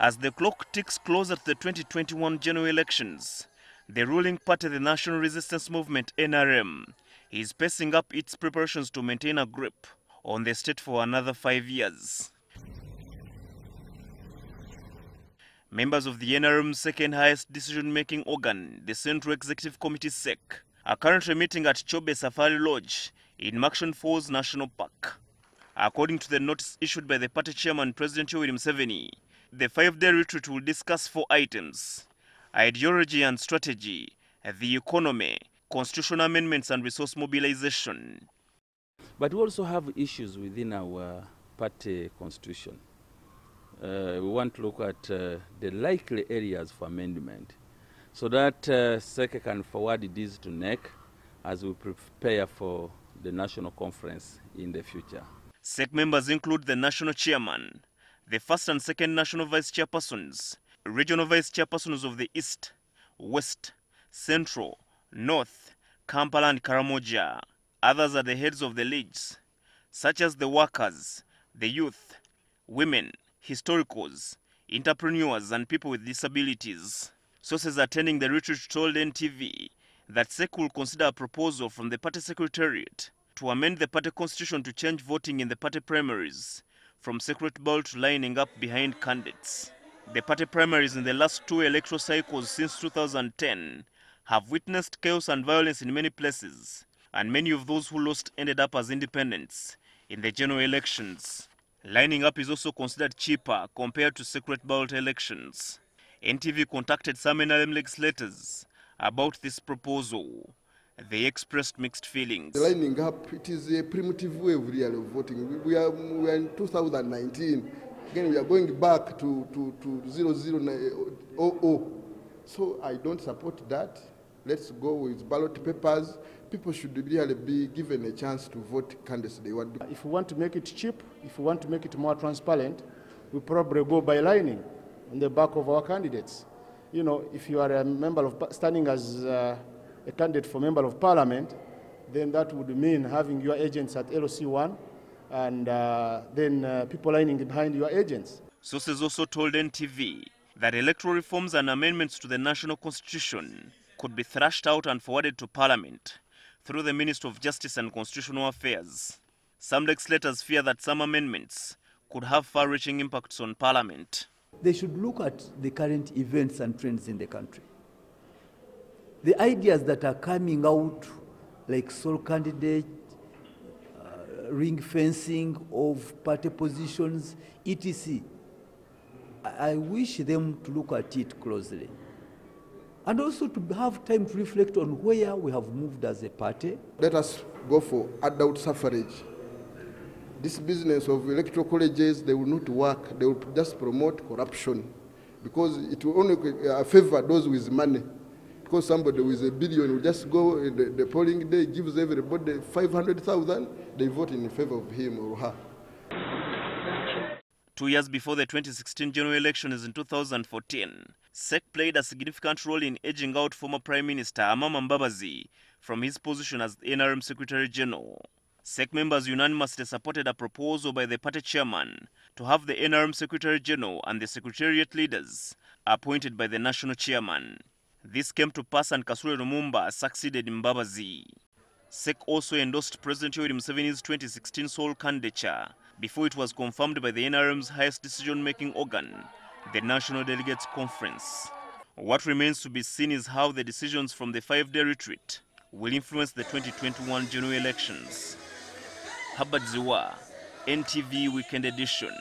As the clock ticks closer to the 2021 general elections, the ruling party, the National Resistance Movement, NRM, is pacing up its preparations to maintain a grip on the state for another 5 years. Members of the NRM's second highest decision-making organ, the Central Executive Committee SEC, are currently meeting at Chobe Safari Lodge in Murchison Falls National Park. According to the notice issued by the party chairman, President Chobe Safari, the 5-day retreat will discuss 4 items: ideology and strategy, the economy, constitutional amendments and resource mobilization. But we also have issues within our party constitution. We want to look at the likely areas for amendment so that SEC can forward this to NEC as we prepare for the national conference in the future. SEC members include the national chairman, the first and second national vice chairpersons, regional vice chairpersons of the East, West, Central, North, Kampala and Karamoja. Others are the heads of the leagues, such as the workers, the youth, women, historicals, entrepreneurs and people with disabilities. Sources attending the retreat told NTV that SEC will consider a proposal from the party secretariat to amend the party constitution to change voting in the party primaries from secret ballot to lining up behind candidates. The party primaries in the last 2 electoral cycles since 2010 have witnessed chaos and violence in many places, and many of those who lost ended up as independents in the general elections. Lining up is also considered cheaper compared to secret ballot elections. NTV contacted some NRM legislators about this proposal. They expressed mixed feelings. The lining up, it is a primitive way of really voting. We are in 2019. Again, we are going back to 0000. So I don't support that. Let's go with ballot papers. People should really be given a chance to vote candidates they want. If we want to make it cheap, if we want to make it more transparent, we probably go by lining on the back of our candidates. You know, if you are a member of, standing as a candidate for member of parliament, then that would mean having your agents at LOC1 and then people lining behind your agents. Sources also told NTV that electoral reforms and amendments to the national constitution could be thrashed out and forwarded to Parliament through the Ministry of Justice and Constitutional Affairs. Some legislators fear that some amendments could have far-reaching impacts on Parliament. They should look at the current events and trends in the country. The ideas that are coming out, like sole candidate, ring fencing of party positions, etc. I wish them to look at it closely. And also to have time to reflect on where we have moved as a party. Let us go for adult suffrage. This business of electoral colleges, they will not work. They will just promote corruption because it will only favor those with money. Because somebody with $1 billion will just go in the polling day, gives everybody 500,000, they vote in favor of him or her. 2 years before the 2016 general elections in 2014, SEC played a significant role in edging out former Prime Minister Amama Mbabazi from his position as the NRM Secretary General. SEC members unanimously supported a proposal by the party chairman to have the NRM Secretary General and the Secretariat leaders appointed by the national chairman. This came to pass and Kasule Lumumba succeeded Mbabazi. SEC also endorsed President Chobe Safari's 2016 sole candidature before it was confirmed by the NRM's highest decision-making organ, the National Delegates Conference. What remains to be seen is how the decisions from the 5-day retreat will influence the 2021 general elections. Habad Ziwa, NTV Weekend Edition.